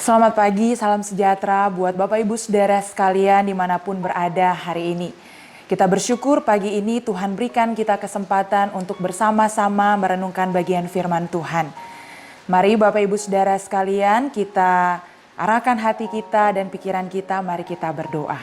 Selamat pagi, salam sejahtera buat Bapak Ibu Saudara sekalian dimanapun berada hari ini. Kita bersyukur pagi ini Tuhan berikan kita kesempatan untuk bersama-sama merenungkan bagian firman Tuhan. Mari Bapak Ibu Saudara sekalian kita arahkan hati kita dan pikiran kita, mari kita berdoa.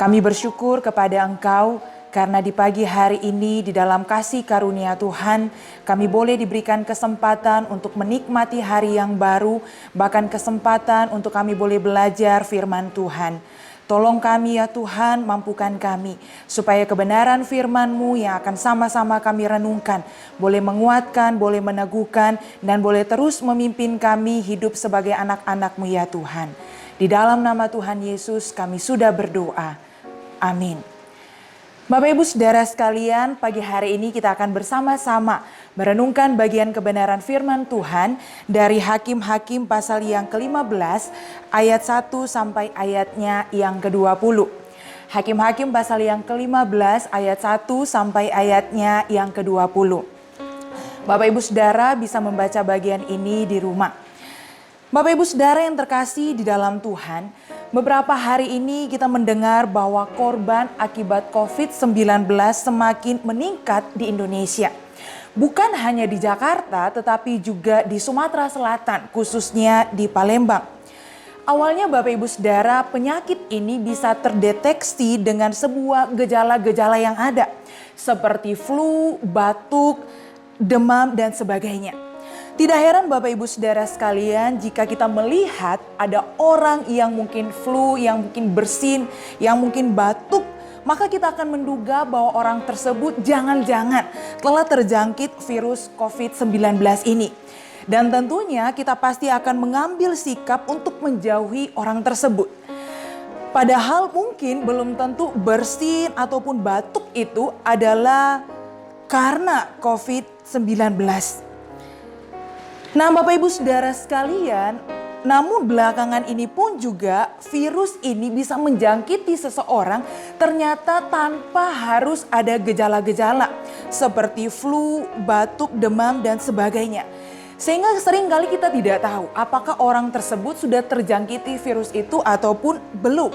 Kami bersyukur kepada Engkau karena di pagi hari ini di dalam kasih karunia Tuhan, kami boleh diberikan kesempatan untuk menikmati hari yang baru, bahkan kesempatan untuk kami boleh belajar firman Tuhan. Tolong kami ya Tuhan, mampukan kami, supaya kebenaran firman-Mu yang akan sama-sama kami renungkan, boleh menguatkan, boleh meneguhkan, dan boleh terus memimpin kami hidup sebagai anak-anak-Mu ya Tuhan. Di dalam nama Tuhan Yesus kami sudah berdoa. Amin. Bapak Ibu Saudara sekalian, pagi hari ini kita akan bersama-sama merenungkan bagian kebenaran firman Tuhan dari Hakim-Hakim pasal yang ke-15 ayat 1 sampai ayatnya yang ke-20. Hakim-Hakim pasal yang ke-15 ayat 1 sampai ayatnya yang ke-20. Bapak Ibu Saudara bisa membaca bagian ini di rumah. Bapak Ibu Saudara yang terkasih di dalam Tuhan, beberapa hari ini kita mendengar bahwa korban akibat COVID-19 semakin meningkat di Indonesia. Bukan hanya di Jakarta tetapi juga di Sumatera Selatan, khususnya di Palembang. Awalnya Bapak Ibu Saudara, penyakit ini bisa terdeteksi dengan sebuah gejala-gejala yang ada. Seperti flu, batuk, demam dan sebagainya. Tidak heran Bapak Ibu Saudara sekalian jika kita melihat ada orang yang mungkin flu, yang mungkin bersin, yang mungkin batuk, maka kita akan menduga bahwa orang tersebut jangan-jangan telah terjangkit virus COVID-19 ini. Dan tentunya kita pasti akan mengambil sikap untuk menjauhi orang tersebut. Padahal mungkin belum tentu bersin ataupun batuk itu adalah karena COVID-19. Nah Bapak Ibu Saudara sekalian, namun belakangan ini pun juga virus ini bisa menjangkiti seseorang ternyata tanpa harus ada gejala-gejala seperti flu, batuk, demam dan sebagainya. Sehingga seringkali kita tidak tahu apakah orang tersebut sudah terjangkiti virus itu ataupun belum.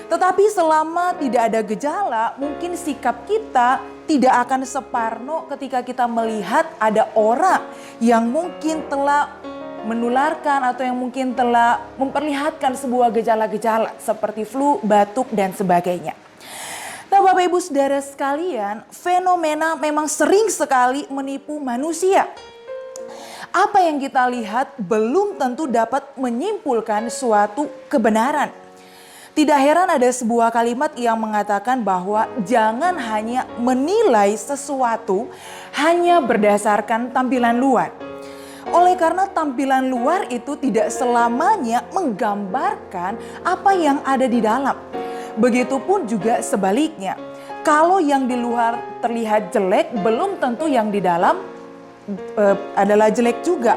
Tetapi selama tidak ada gejala, mungkin sikap kita tidak akan separno ketika kita melihat ada orang yang mungkin telah menularkan atau yang mungkin telah memperlihatkan sebuah gejala-gejala seperti flu, batuk, dan sebagainya. Nah Bapak Ibu Saudara sekalian, fenomena memang sering sekali menipu manusia. Apa yang kita lihat belum tentu dapat menyimpulkan suatu kebenaran. Tidak heran ada sebuah kalimat yang mengatakan bahwa jangan hanya menilai sesuatu hanya berdasarkan tampilan luar. Oleh karena tampilan luar itu tidak selamanya menggambarkan apa yang ada di dalam. Begitupun juga sebaliknya. Kalau yang di luar terlihat jelek, belum tentu yang di dalam adalah jelek juga.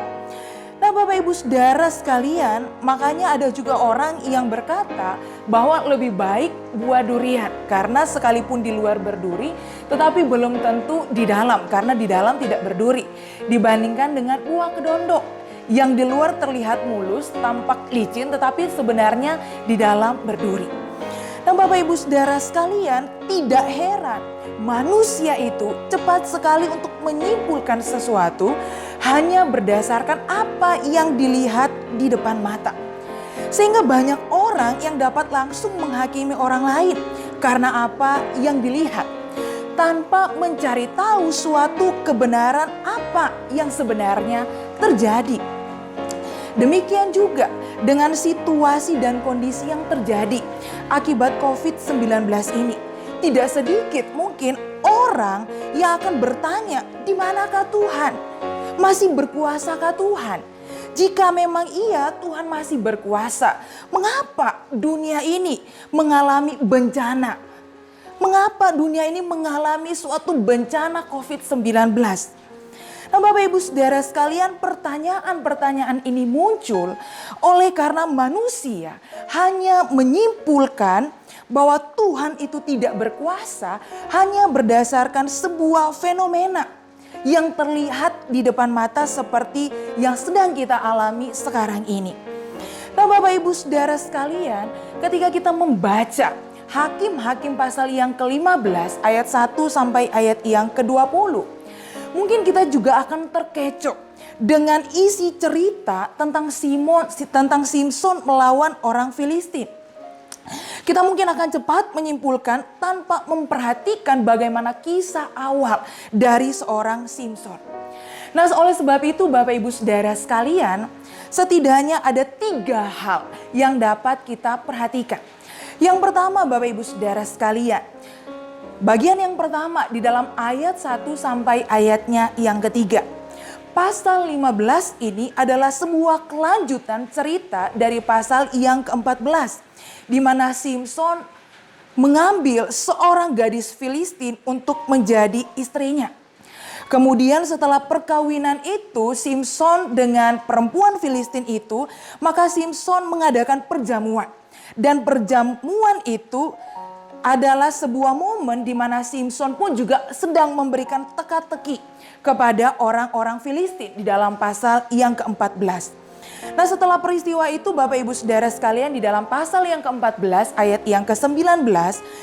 Nah Bapak Ibu Saudara sekalian, makanya ada juga orang yang berkata bahwa lebih baik buah durian. Karena sekalipun di luar berduri, tetapi belum tentu di dalam. Karena di dalam tidak berduri. Dibandingkan dengan buah kedondong. Yang di luar terlihat mulus, tampak licin, tetapi sebenarnya di dalam berduri. Nah Bapak Ibu Saudara sekalian, tidak heran manusia itu cepat sekali untuk menyimpulkan sesuatu hanya berdasarkan apa yang dilihat di depan mata. Sehingga banyak orang yang dapat langsung menghakimi orang lain karena apa yang dilihat, tanpa mencari tahu suatu kebenaran apa yang sebenarnya terjadi. Demikian juga dengan situasi dan kondisi yang terjadi akibat COVID-19 ini. Tidak sedikit mungkin orang yang akan bertanya, di manakah Tuhan? Masih berkuasakah Tuhan? Jika memang iya, Tuhan masih berkuasa. Mengapa dunia ini mengalami bencana? Mengapa dunia ini mengalami suatu bencana COVID-19? Nah Bapak Ibu Saudara sekalian, pertanyaan-pertanyaan ini muncul oleh karena manusia hanya menyimpulkan bahwa Tuhan itu tidak berkuasa hanya berdasarkan sebuah fenomena yang terlihat di depan mata seperti yang sedang kita alami sekarang ini. Nah Bapak Ibu Saudara sekalian, ketika kita membaca Hakim-Hakim pasal yang ke-15 ayat 1 sampai ayat yang ke-20, mungkin kita juga akan terkecoh dengan isi cerita tentang Simson melawan orang Filistin. Kita mungkin akan cepat menyimpulkan tanpa memperhatikan bagaimana kisah awal dari seorang Simson. Nah, oleh sebab itu Bapak Ibu Saudara sekalian, setidaknya ada 3 hal yang dapat kita perhatikan. Yang pertama Bapak Ibu Saudara sekalian, bagian yang pertama di dalam ayat 1 sampai ayatnya yang ketiga. Pasal 15 ini adalah sebuah kelanjutan cerita dari pasal yang ke-14. Di mana Simson mengambil seorang gadis Filistin untuk menjadi istrinya. Kemudian setelah perkawinan itu Simson dengan perempuan Filistin itu, maka Simson mengadakan perjamuan. Dan perjamuan itu adalah sebuah momen di mana Simson pun juga sedang memberikan teka-teki kepada orang-orang Filistin di dalam pasal yang ke-14. Nah setelah peristiwa itu Bapak Ibu Saudara sekalian, di dalam pasal yang ke-14 ayat yang ke-19,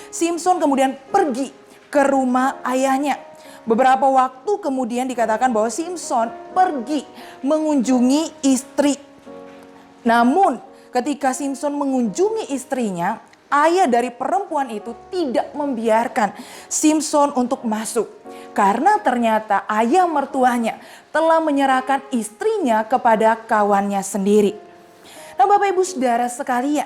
Simson kemudian pergi ke rumah ayahnya. Beberapa waktu kemudian dikatakan bahwa Simson pergi mengunjungi istri. Namun ketika Simson mengunjungi istrinya, ayah dari perempuan itu tidak membiarkan Simson untuk masuk. Karena ternyata ayah mertuanya telah menyerahkan istrinya kepada kawannya sendiri. Nah Bapak Ibu Saudara sekalian,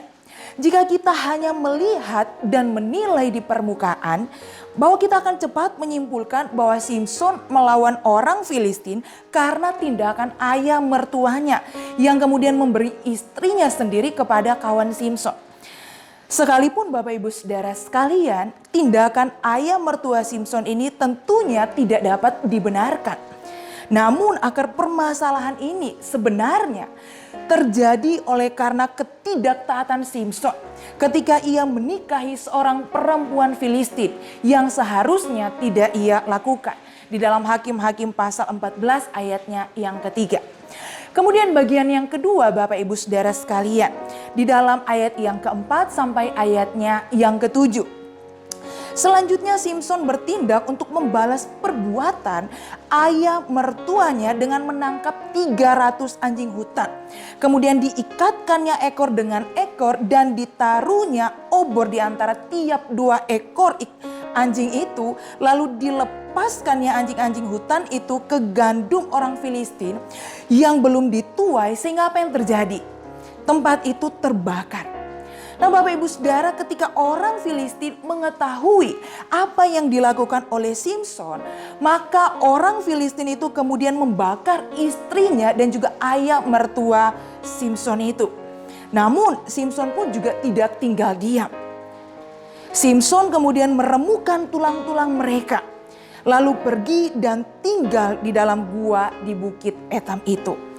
jika kita hanya melihat dan menilai di permukaan, bahwa kita akan cepat menyimpulkan bahwa Simson melawan orang Filistin karena tindakan ayah mertuanya yang kemudian memberi istrinya sendiri kepada kawan Simson. Sekalipun Bapak Ibu Saudara sekalian, tindakan ayah mertua Simson ini tentunya tidak dapat dibenarkan. Namun akar permasalahan ini sebenarnya terjadi oleh karena ketidaktaatan Simson ketika ia menikahi seorang perempuan Filistin yang seharusnya tidak ia lakukan. Di dalam Hakim-Hakim pasal 14 ayatnya yang ketiga. Kemudian bagian yang kedua Bapak Ibu Saudara sekalian, di dalam ayat yang keempat sampai ayatnya yang ketujuh. Selanjutnya Simson bertindak untuk membalas perbuatan ayah mertuanya dengan menangkap 300 anjing hutan. Kemudian diikatkannya ekor dengan ekor dan ditaruhnya obor di antara tiap 2 ekor anjing itu. Lalu dilepaskannya anjing-anjing hutan itu ke gandum orang Filistin yang belum dituai, sehingga apa yang terjadi? Tempat itu terbakar. Nah Bapak Ibu Saudara, ketika orang Filistin mengetahui apa yang dilakukan oleh Simson, maka orang Filistin itu kemudian membakar istrinya dan juga ayah mertua Simson itu. Namun Simson pun juga tidak tinggal diam. Simson kemudian meremukan tulang-tulang mereka, lalu pergi dan tinggal di dalam gua di Bukit Etam itu.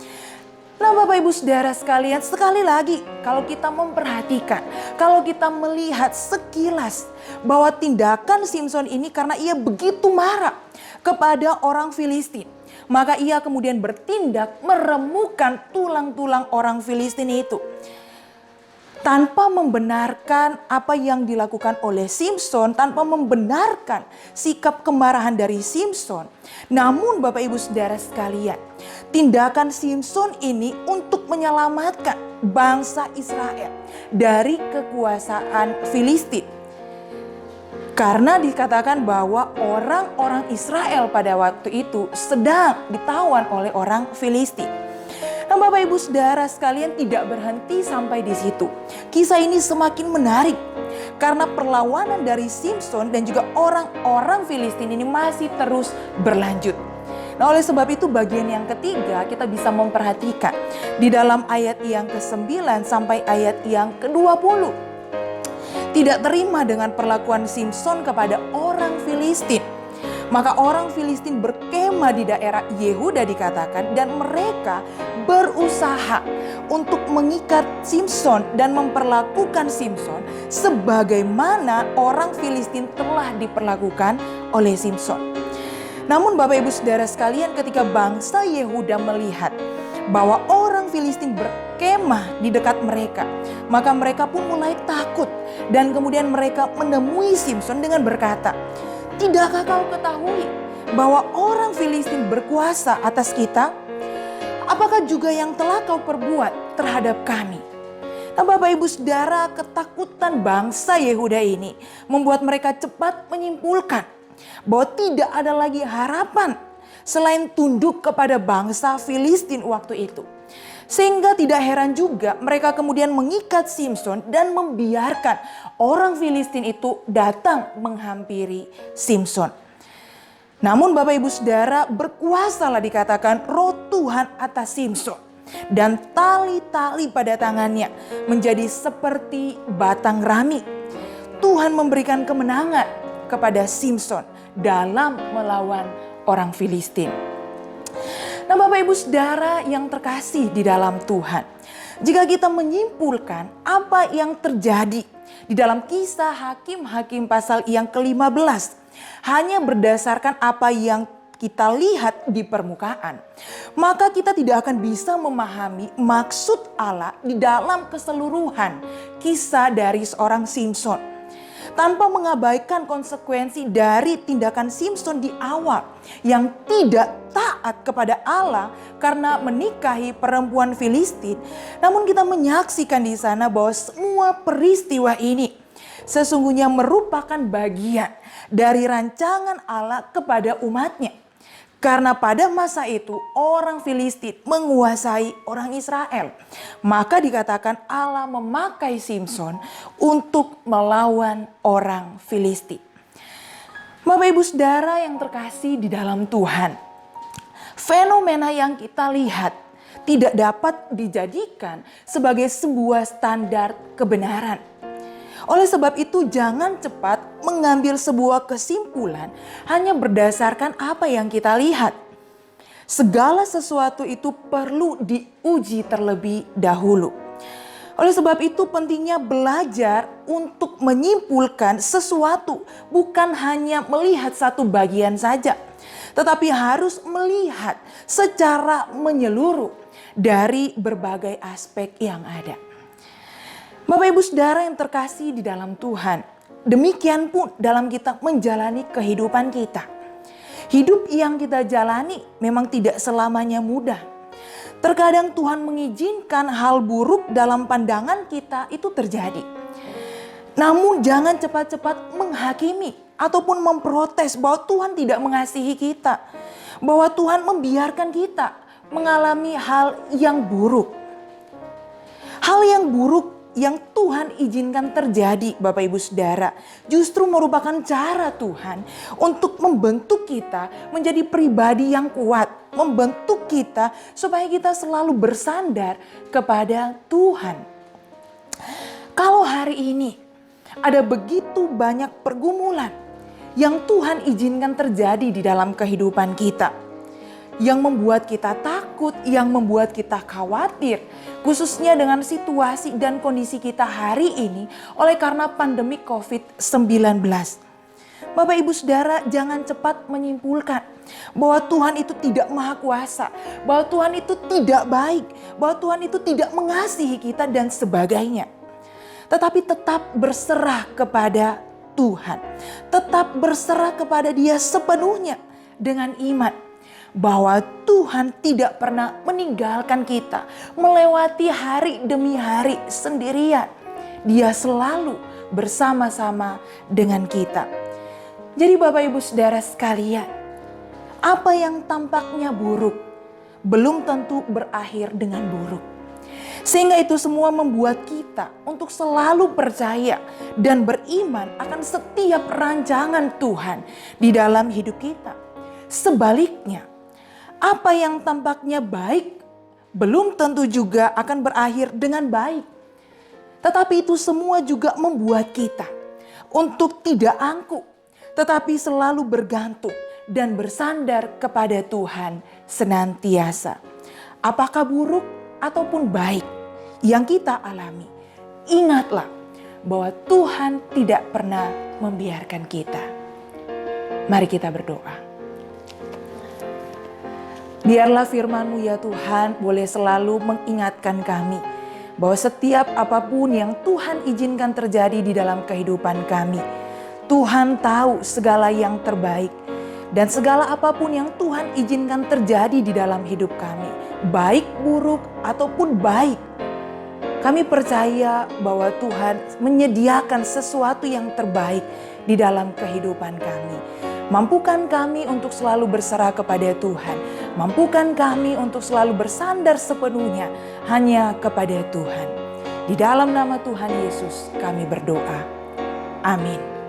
Nah Bapak Ibu Saudara sekalian, sekali lagi kalau kita memperhatikan, kalau kita melihat sekilas bahwa tindakan Simson ini karena ia begitu marah kepada orang Filistin, maka ia kemudian bertindak meremukan tulang-tulang orang Filistin itu. Tanpa membenarkan apa yang dilakukan oleh Simson, tanpa membenarkan sikap kemarahan dari Simson. Namun Bapak Ibu Saudara sekalian, tindakan Simson ini untuk menyelamatkan bangsa Israel dari kekuasaan Filistin. Karena dikatakan bahwa orang-orang Israel pada waktu itu sedang ditawan oleh orang Filistin. Nah Bapak Ibu Saudara sekalian, tidak berhenti sampai di situ. Kisah ini semakin menarik karena perlawanan dari Simson dan juga orang-orang Filistin ini masih terus berlanjut. Nah oleh sebab itu bagian yang ketiga kita bisa memperhatikan di dalam ayat yang ke-9 sampai ayat yang ke-20. Tidak terima dengan perlakuan Simson kepada orang Filistin, maka orang Filistin berkemah di daerah Yehuda dikatakan, dan mereka berusaha untuk mengikat Simson dan memperlakukan Simson sebagaimana orang Filistin telah diperlakukan oleh Simson. Namun Bapak Ibu Saudara sekalian, ketika bangsa Yehuda melihat bahwa orang Filistin berkemah di dekat mereka. Maka mereka pun mulai takut dan kemudian mereka menemui Simson dengan berkata, "Tidakkah kau ketahui bahwa orang Filistin berkuasa atas kita? Apakah juga yang telah kau perbuat terhadap kami?" Nah, Bapak Ibu Saudara, ketakutan bangsa Yehuda ini membuat mereka cepat menyimpulkan bahwa tidak ada lagi harapan selain tunduk kepada bangsa Filistin waktu itu. Sehingga tidak heran juga mereka kemudian mengikat Simson dan membiarkan orang Filistin itu datang menghampiri Simson. Namun Bapak Ibu Saudara, berkuasalah dikatakan roh Tuhan atas Simson. Dan tali-tali pada tangannya menjadi seperti batang rami. Tuhan memberikan kemenangan kepada Simson dalam melawan orang Filistin. Nah, Bapak Ibu Saudara yang terkasih di dalam Tuhan, jika kita menyimpulkan apa yang terjadi di dalam Kisah Hakim-Hakim pasal yang ke-15 hanya berdasarkan apa yang kita lihat di permukaan, maka kita tidak akan bisa memahami maksud Allah di dalam keseluruhan kisah dari seorang Simson. Tanpa mengabaikan konsekuensi dari tindakan Simson di awal yang tidak taat kepada Allah karena menikahi perempuan Filistin. Namun kita menyaksikan di sana bahwa semua peristiwa ini sesungguhnya merupakan bagian dari rancangan Allah kepada umatnya. Karena pada masa itu orang Filistin menguasai orang Israel. Maka dikatakan Allah memakai Simson untuk melawan orang Filistin. Bapak Ibu Saudara yang terkasih di dalam Tuhan, fenomena yang kita lihat tidak dapat dijadikan sebagai sebuah standar kebenaran. Oleh sebab itu jangan cepat mengambil sebuah kesimpulan hanya berdasarkan apa yang kita lihat. Segala sesuatu itu perlu diuji terlebih dahulu. Oleh sebab itu pentingnya belajar untuk menyimpulkan sesuatu bukan hanya melihat satu bagian saja. Tetapi harus melihat secara menyeluruh dari berbagai aspek yang ada. Bapak Ibu Saudara yang terkasih di dalam Tuhan, demikian pun dalam kita menjalani kehidupan kita. Hidup yang kita jalani memang tidak selamanya mudah. Terkadang Tuhan mengizinkan hal buruk dalam pandangan kita itu terjadi. Namun jangan cepat-cepat menghakimi ataupun memprotes bahwa Tuhan tidak mengasihi kita. Bahwa Tuhan membiarkan kita mengalami hal yang buruk. Hal yang buruk yang Tuhan izinkan terjadi, Bapak Ibu Saudara, justru merupakan cara Tuhan untuk membentuk kita menjadi pribadi yang kuat, membentuk kita supaya kita selalu bersandar kepada Tuhan. Kalau hari ini ada begitu banyak pergumulan yang Tuhan izinkan terjadi di dalam kehidupan kita, yang membuat kita takut, yang membuat kita khawatir, khususnya dengan situasi dan kondisi kita hari ini oleh karena pandemi COVID-19. Bapak Ibu Saudara, jangan cepat menyimpulkan bahwa Tuhan itu tidak maha kuasa, bahwa Tuhan itu tidak baik, bahwa Tuhan itu tidak mengasihi kita dan sebagainya. Tetapi tetap berserah kepada Tuhan, tetap berserah kepada Dia sepenuhnya dengan iman. Bahwa Tuhan tidak pernah meninggalkan kita melewati hari demi hari sendirian. Dia selalu bersama-sama dengan kita. Jadi Bapak Ibu Saudara sekalian, apa yang tampaknya buruk belum tentu berakhir dengan buruk. Sehingga itu semua membuat kita untuk selalu percaya dan beriman akan setiap rancangan Tuhan di dalam hidup kita. Sebaliknya, apa yang tampaknya baik belum tentu juga akan berakhir dengan baik. Tetapi itu semua juga membuat kita untuk tidak angkuh, tetapi selalu bergantung dan bersandar kepada Tuhan senantiasa. Apakah buruk ataupun baik yang kita alami, ingatlah bahwa Tuhan tidak pernah membiarkan kita. Mari kita berdoa. Biarlah firman-Mu ya Tuhan boleh selalu mengingatkan kami bahwa setiap apapun yang Tuhan izinkan terjadi di dalam kehidupan kami, Tuhan tahu segala yang terbaik. Dan segala apapun yang Tuhan izinkan terjadi di dalam hidup kami, baik buruk ataupun baik, kami percaya bahwa Tuhan menyediakan sesuatu yang terbaik di dalam kehidupan kami. Mampukan kami untuk selalu berserah kepada Tuhan. Mampukan kami untuk selalu bersandar sepenuhnya hanya kepada Tuhan. Di dalam nama Tuhan Yesus kami berdoa. Amin.